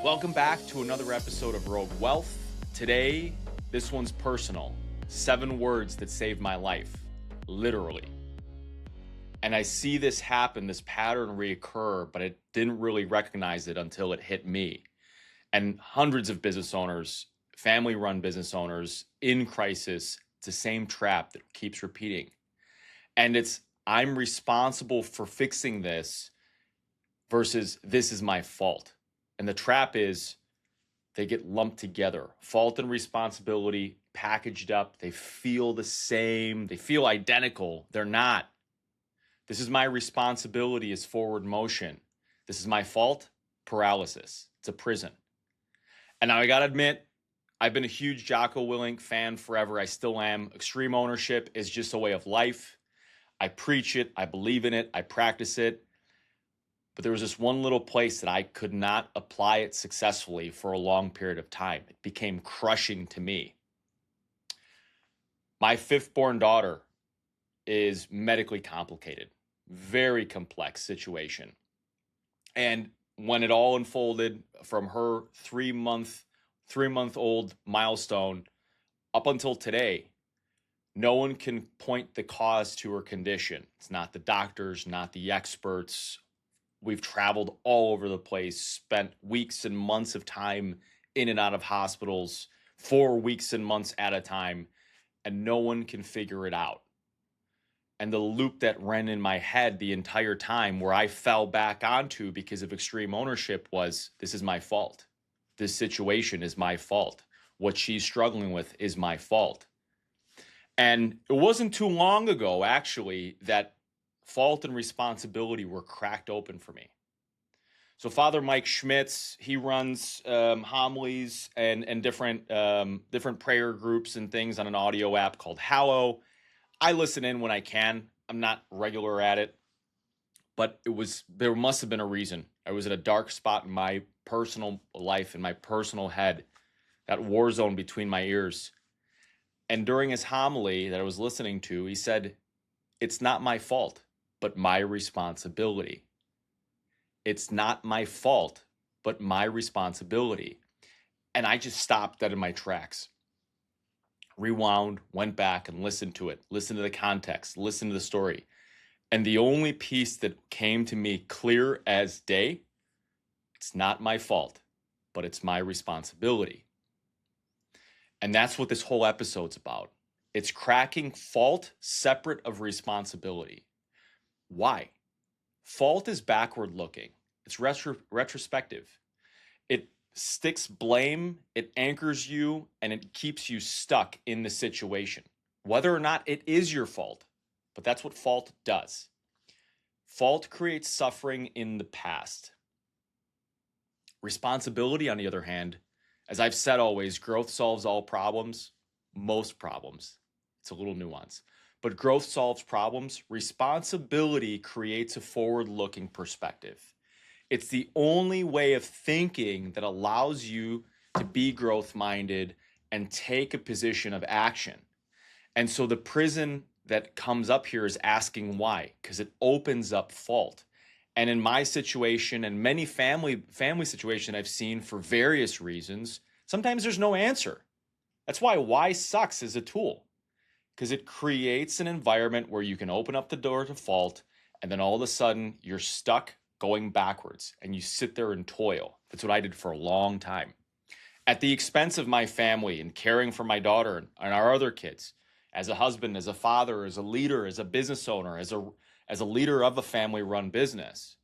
Welcome back to another episode of Rogue Wealth. Today, this one's personal. 7 words that saved my life, literally. And I see this happen, this pattern reoccur, but I didn't really recognize it until it hit me. And hundreds of business owners, family-run business owners in crisis, it's the same trap that keeps repeating. And it's, I'm responsible for fixing this versus this is my fault. And the trap is they get lumped together. Fault and responsibility packaged up. They feel the same. They feel identical. They're not. This is my responsibility is forward motion. This is my fault, paralysis. It's a prison. And now I got to admit, I've been a huge Jocko Willink fan forever. I still am. Extreme ownership is just a way of life. I preach it. I believe in it. I practice it. But there was this one little place that I could not apply it successfully for a long period of time. It became crushing to me. My 5th-born daughter is medically complicated, very complex situation. And when it all unfolded from her 3-month-old milestone up until today, no one can point the cause to her condition. It's not the doctors, not the experts. We've traveled all over the place, spent weeks and months of time in and out of hospitals, for weeks and months at a time, and no one can figure it out. And the loop that ran in my head the entire time where I fell back onto because of extreme ownership was, this is my fault. This situation is my fault. What she's struggling with is my fault. And it wasn't too long ago, actually, that fault and responsibility were cracked open for me. So Father Mike Schmitz, he runs homilies and different prayer groups and things on an audio app called Hallow. I listen in when I can. I'm not regular at it, but there must have been a reason. I was at a dark spot in my personal life, in my personal head, that war zone between my ears. And during his homily that I was listening to, he said, "It's not my fault, but my responsibility. It's not my fault, but my responsibility." And I just stopped dead in my tracks. Rewound, went back and listened to it, listened to the context, listened to the story. And the only piece that came to me clear as day, it's not my fault, but it's my responsibility. And that's what this whole episode's about. It's cracking fault separate of responsibility. Why? Fault is backward looking. It's retrospective. It sticks blame, it anchors you, and it keeps you stuck in the situation. Whether or not it is your fault, but that's what fault does. Fault creates suffering in the past. Responsibility, on the other hand, as I've said always, growth solves all problems, most problems. It's a little nuance. But growth solves problems. Responsibility creates a forward-looking perspective. It's the only way of thinking that allows you to be growth-minded and take a position of action. And so the prison that comes up here is asking why, because it opens up fault. And in my situation and many family situation I've seen for various reasons, sometimes there's no answer. That's why sucks as a tool. Because it creates an environment where you can open up the door to fault, and then all of a sudden you're stuck going backwards, and you sit there and toil. That's what I did for a long time. At the expense of my family and caring for my daughter and our other kids, as a husband, as a father, as a leader, as a business owner, as a leader of a family-run business.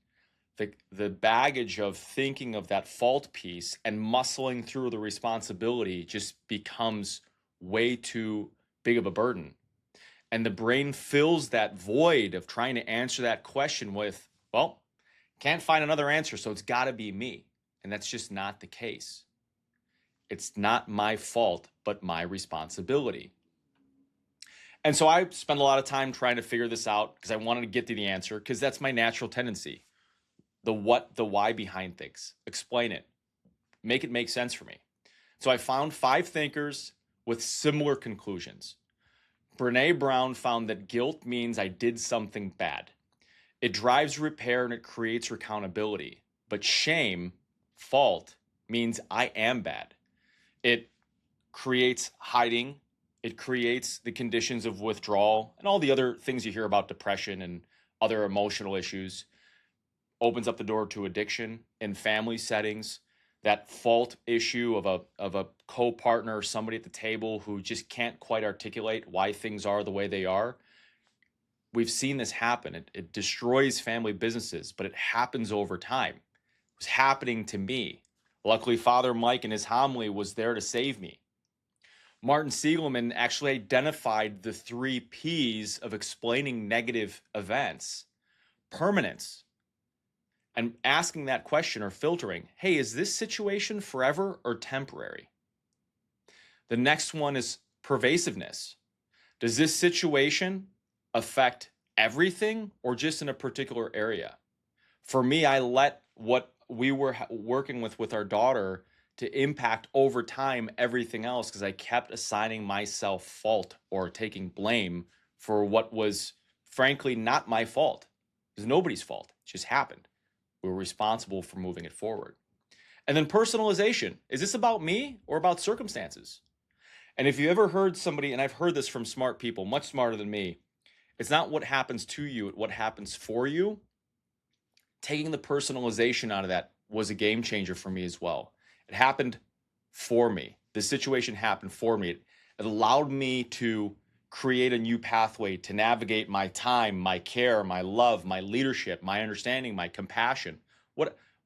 The baggage of thinking of that fault piece and muscling through the responsibility just becomes way too big of a burden. And the brain fills that void of trying to answer that question with, well, can't find another answer, so it's got to be me. And that's just not the case. It's not my fault, but my responsibility. And so I spent a lot of time trying to figure this out because I wanted to get to the answer, because that's my natural tendency. The what, the why behind things. Explain it. Make it make sense for me. So I found 5 thinkers with similar conclusions. Brene Brown found that guilt means I did something bad. It drives repair and it creates accountability. But shame, fault, means I am bad. It creates hiding. It creates the conditions of withdrawal and all the other things you hear about depression and other emotional issues. Opens up the door to addiction in family settings. That fault issue of a co-partner or somebody at the table who just can't quite articulate why things are the way they are. We've seen this happen. It destroys family businesses, but it happens over time. It was happening to me. Luckily, Father Mike in his homily was there to save me. Martin Siegelman actually identified the 3 P's of explaining negative events. Permanence. And asking that question or filtering, hey, is this situation forever or temporary? The next one is pervasiveness. Does this situation affect everything or just in a particular area? For me, I let what we were working with our daughter to impact over time everything else because I kept assigning myself fault or taking blame for what was frankly not my fault. It was nobody's fault. It just happened. We were responsible for moving it forward. And then personalization. Is this about me or about circumstances? And if you ever heard somebody, and I've heard this from smart people, much smarter than me, it's not what happens to you, it's what happens for you. Taking the personalization out of that was a game changer for me as well. It happened for me. The situation happened for me. It allowed me to create a new pathway to navigate my time, my care, my love, my leadership, my understanding, my compassion,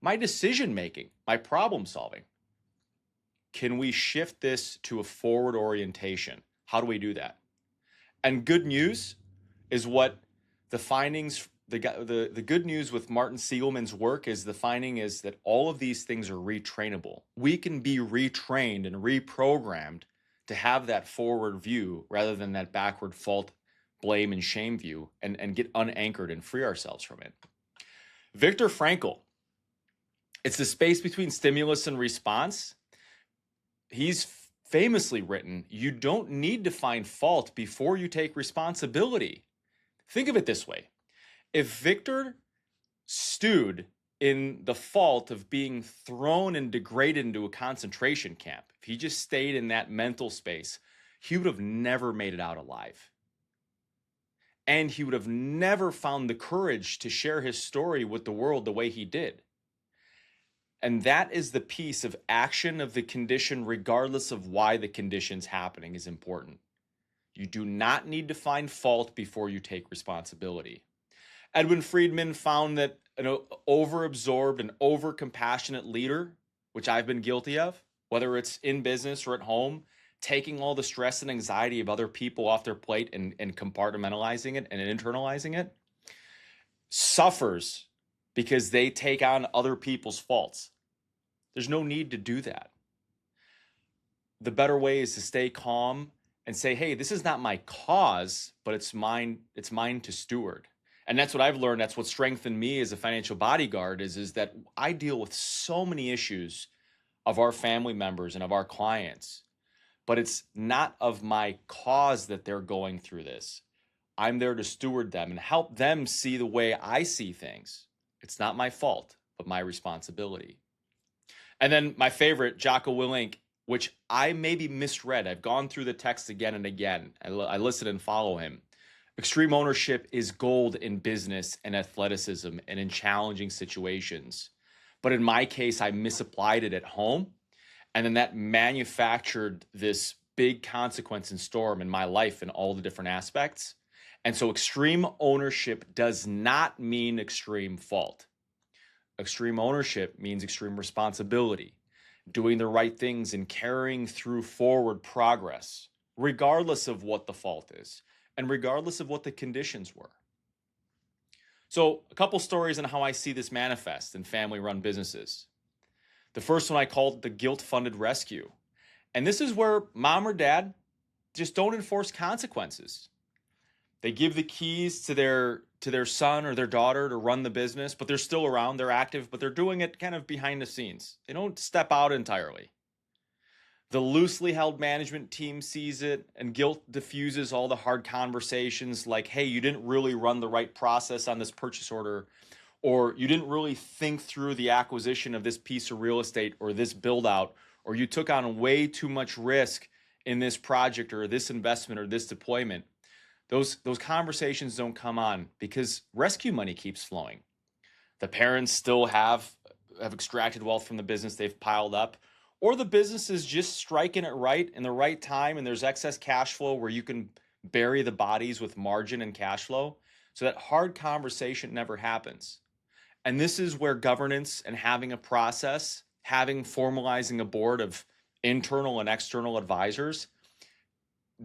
my decision making, my problem solving. Can we shift this to a forward orientation? How do we do that? And good news is what the findings, the good news with Martin Siegelman's work is the finding is that all of these things are retrainable. We can be retrained and reprogrammed to have that forward view rather than that backward fault, blame, and shame view and get unanchored and free ourselves from it. Viktor Frankl, it's the space between stimulus and response. He's famously written, you don't need to find fault before you take responsibility. Think of it this way. If Viktor stewed in the fault of being thrown and degraded into a concentration camp, if he just stayed in that mental space, he would have never made it out alive. And he would have never found the courage to share his story with the world the way he did. And that is the piece of action of the condition, regardless of why the condition's happening, is important. You do not need to find fault before you take responsibility. Edwin Friedman found that an over-absorbed and over-compassionate leader, which I've been guilty of, whether it's in business or at home, taking all the stress and anxiety of other people off their plate and compartmentalizing it and internalizing it, suffers because they take on other people's faults. There's no need to do that. The better way is to stay calm and say, hey, this is not my cause, but it's mine to steward. And that's what I've learned. That's what strengthened me as a financial bodyguard is that I deal with so many issues of our family members and of our clients, but it's not of my cause that they're going through this. I'm there to steward them and help them see the way I see things. It's not my fault, but my responsibility. And then my favorite, Jocko Willink, which I maybe misread. I've gone through the text again and again. I listen and follow him. Extreme ownership is gold in business and athleticism and in challenging situations. But in my case, I misapplied it at home. And then that manufactured this big consequence and storm in my life in all the different aspects. And so extreme ownership does not mean extreme fault. Extreme ownership means extreme responsibility, doing the right things and carrying through forward progress, regardless of what the fault is and regardless of what the conditions were. So a couple stories on how I see this manifest in family-run businesses. The first one I called the guilt-funded rescue. And this is where mom or dad just don't enforce consequences. They give the keys to their son or their daughter to run the business, but they're still around, they're active, but they're doing it kind of behind the scenes. They don't step out entirely. The loosely held management team sees it, and guilt diffuses all the hard conversations like, hey, you didn't really run the right process on this purchase order, or you didn't really think through the acquisition of this piece of real estate or this build out, or you took on way too much risk in this project or this investment or this deployment. Those conversations don't come on because rescue money keeps flowing. The parents still have extracted wealth from the business they've piled up, or the business is just striking it right in the right time and there's excess cash flow where you can bury the bodies with margin and cash flow. So that hard conversation never happens. And this is where governance and having a process, formalizing a board of internal and external advisors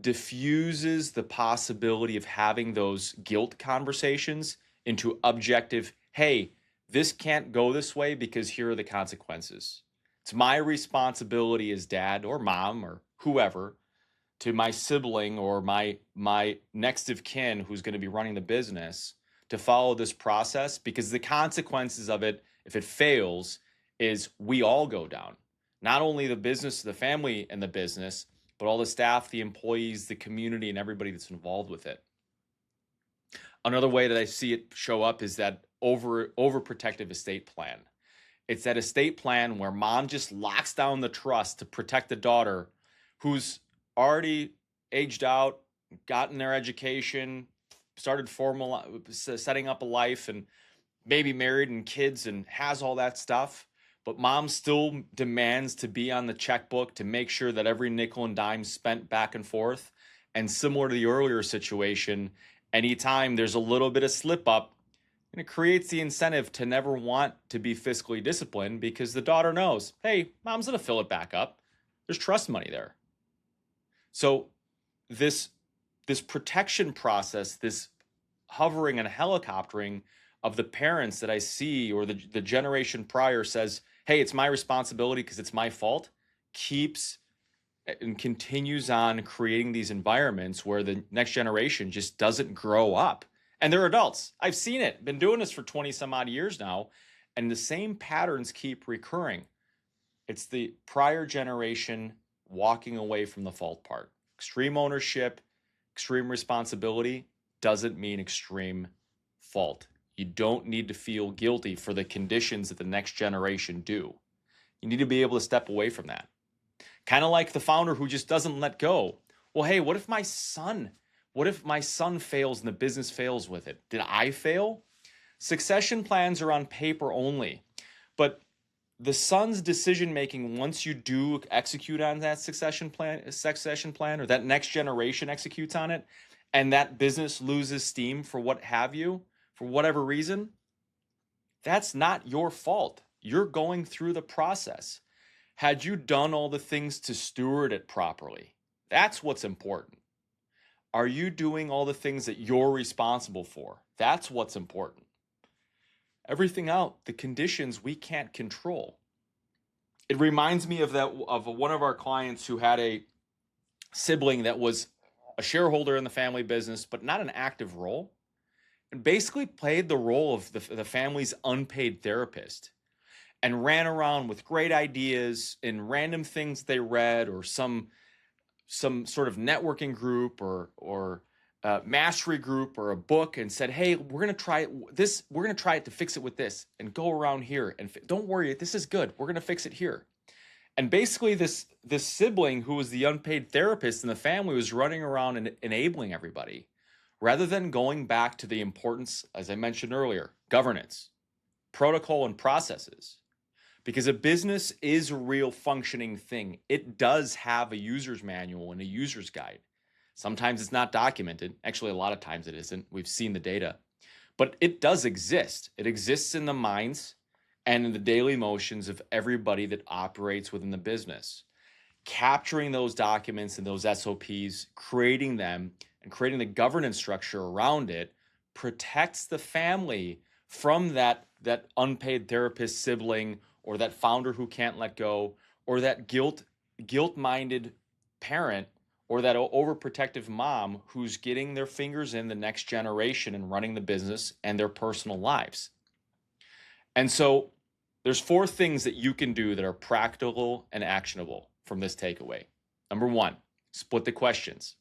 diffuses the possibility of having those guilt conversations into objective, hey, this can't go this way because here are the consequences. It's my responsibility as dad or mom or whoever to my sibling or my next of kin who's going to be running the business to follow this process, because the consequences of it, if it fails, is we all go down. Not only the business, the family and the business, but all the staff, the employees, the community, and everybody that's involved with it. Another way that I see it show up is that overprotective estate plan. It's that estate plan where mom just locks down the trust to protect the daughter who's already aged out, gotten their education, started setting up a life, and maybe married and kids and has all that stuff. But mom still demands to be on the checkbook to make sure that every nickel and dime spent back and forth. And similar to the earlier situation, anytime there's a little bit of slip up, and it creates the incentive to never want to be fiscally disciplined because the daughter knows, hey, mom's going to fill it back up. There's trust money there. So this protection process, this hovering and helicoptering of the parents that I see, or the generation prior says, hey, it's my responsibility because it's my fault, keeps and continues on creating these environments where the next generation just doesn't grow up. And they're adults. I've seen it. Been doing this for 20 some odd years now. And the same patterns keep recurring. It's the prior generation walking away from the fault part. Extreme ownership, extreme responsibility doesn't mean extreme fault. You don't need to feel guilty for the conditions that the next generation do. You need to be able to step away from that. Kind of like the founder who just doesn't let go. Well, hey, what if my son fails and the business fails with it? Did I fail? Succession plans are on paper only, but the son's decision making, once you do execute on that succession plan, or that next generation executes on it, and that business loses steam for what have you, for whatever reason, that's not your fault. You're going through the process. Had you done all the things to steward it properly? That's what's important. Are you doing all the things that you're responsible for? That's what's important. Everything out, the conditions we can't control. It reminds me of one of our clients who had a sibling that was a shareholder in the family business, but not an active role, and basically played the role of the family's unpaid therapist, and ran around with great ideas and random things they read, or some sort of networking group or mastery group or a book, and said, hey, we're going to try this. We're going to try it to fix it with this and go around here. And don't worry, this is good. We're going to fix it here. And basically this sibling who was the unpaid therapist in the family was running around and enabling everybody, rather than going back to the importance, as I mentioned earlier, governance, protocol, and processes. Because a business is a real functioning thing. It does have a user's manual and a user's guide. Sometimes it's not documented. Actually, a lot of times it isn't. We've seen the data. But it does exist. It exists in the minds and in the daily motions of everybody that operates within the business. Capturing those documents and those SOPs, creating them, and creating the governance structure around it protects the family from that unpaid therapist sibling, or that founder who can't let go, or that guilt-minded parent, or that overprotective mom who's getting their fingers in the next generation and running the business and their personal lives. And so there's 4 things that you can do that are practical and actionable from this takeaway. Number 1, split the questions.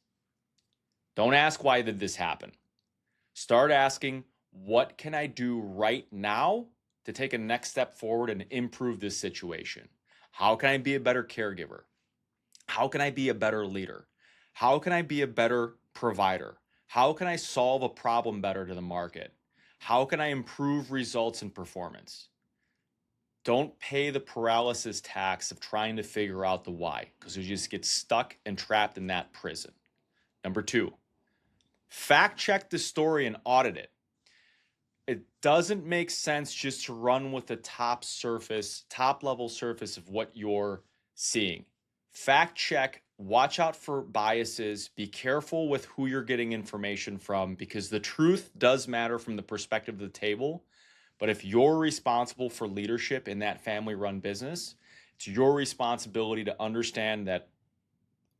Don't ask, why did this happen? Start asking, What can I do right now to take a next step forward and improve this situation? How can I be a better caregiver? How can I be a better leader? How can I be a better provider? How can I solve a problem better to the market? How can I improve results and performance? Don't pay the paralysis tax of trying to figure out the why, because you just get stuck and trapped in that prison. Number 2, fact check the story and audit it. It doesn't make sense just to run with the top level surface of what you're seeing. Fact check, watch out for biases, be careful with who you're getting information from, because the truth does matter from the perspective of the table. But if you're responsible for leadership in that family-run business, it's your responsibility to understand that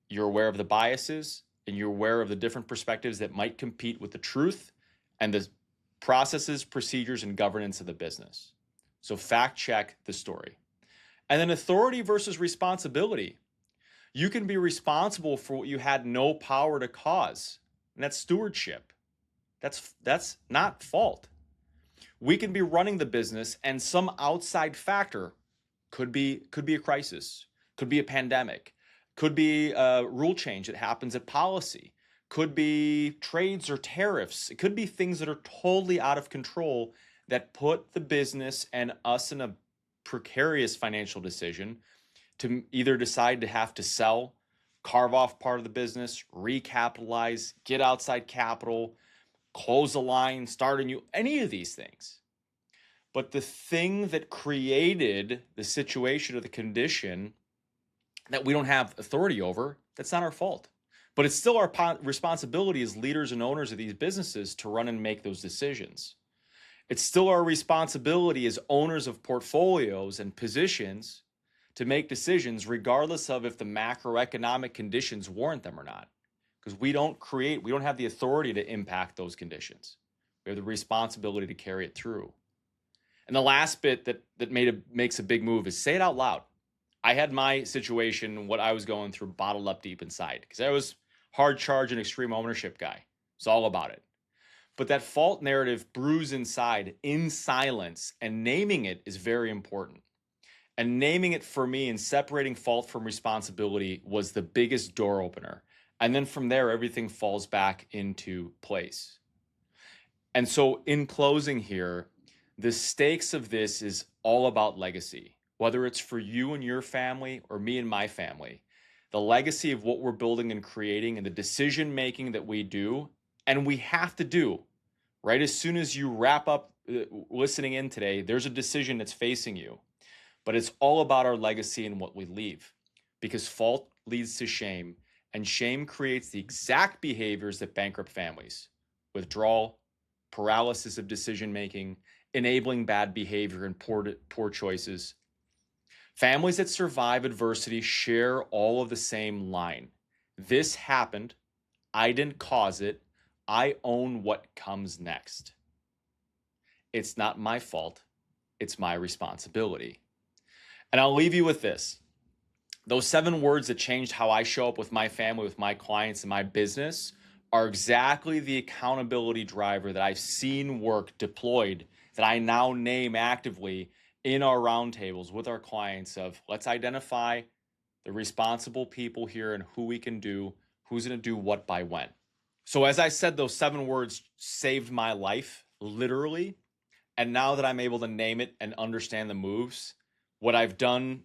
you're aware of the biases and you're aware of the different perspectives that might compete with the truth and the processes, procedures, and governance of the business. So fact check the story. And then authority versus responsibility. You can be responsible for what you had no power to cause, and that's stewardship. That's not fault. We can be running the business and some outside factor could be a crisis, could be a pandemic, could be a rule change that happens at policy, could be trades or tariffs. It could be things that are totally out of control that put the business and us in a precarious financial decision to either decide to have to sell, carve off part of the business, recapitalize, get outside capital, close a line, start a new, any of these things. But the thing that created the situation or the condition that we don't have authority over, that's not our fault. But it's still our responsibility as leaders and owners of these businesses to run and make those decisions. It's still our responsibility as owners of portfolios and positions to make decisions regardless of if the macroeconomic conditions warrant them or not. Because we don't have the authority to impact those conditions. We have the responsibility to carry it through. And the last bit that makes a big move is say it out loud. I had my situation, what I was going through, bottled up deep inside because I was hard charge and extreme ownership guy. It's all about it. But that fault narrative brews inside in silence, and naming it is very important. And naming it for me and separating fault from responsibility was the biggest door opener. And then from there, everything falls back into place. And so in closing here, the stakes of this is all about legacy, whether it's for you and your family or me and my family. The legacy of what we're building and creating and the decision making that we do, and we have to do, right? As soon as you wrap up listening in today, there's a decision that's facing you. But it's all about our legacy and what we leave, because fault leads to shame, and shame creates the exact behaviors that bankrupt families: withdrawal, paralysis of decision making, enabling bad behavior and poor choices. Families that survive adversity share all of the same line. This happened. I didn't cause it. I own what comes next. It's not my fault. It's my responsibility. And I'll leave you with this. Those 7 words that changed how I show up with my family, with my clients, and my business are exactly the accountability driver that I've seen work deployed, that I now name actively in our roundtables with our clients of let's identify the responsible people here and who we can do, who's going to do what by when. So as I said, those 7 words saved my life, literally. And now that I'm able to name it and understand the moves, what I've done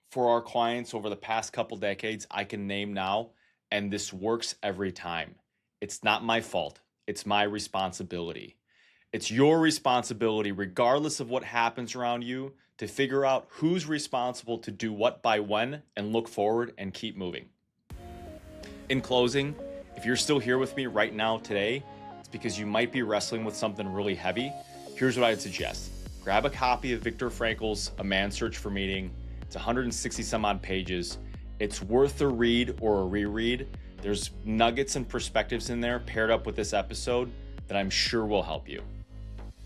for our clients over the past couple decades, I can name now, and this works every time. It's not my fault. It's my responsibility. It's your responsibility, regardless of what happens around you, to figure out who's responsible to do what by when and look forward and keep moving. In closing, if you're still here with me right now today, it's because you might be wrestling with something really heavy. Here's what I'd suggest. Grab a copy of Viktor Frankl's A Man's Search for Meaning. It's 160 some odd pages. It's worth a read or a reread. There's nuggets and perspectives in there paired up with this episode that I'm sure will help you.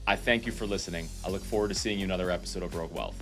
I thank you for listening. I look forward to seeing you in another episode of Rogue Wealth.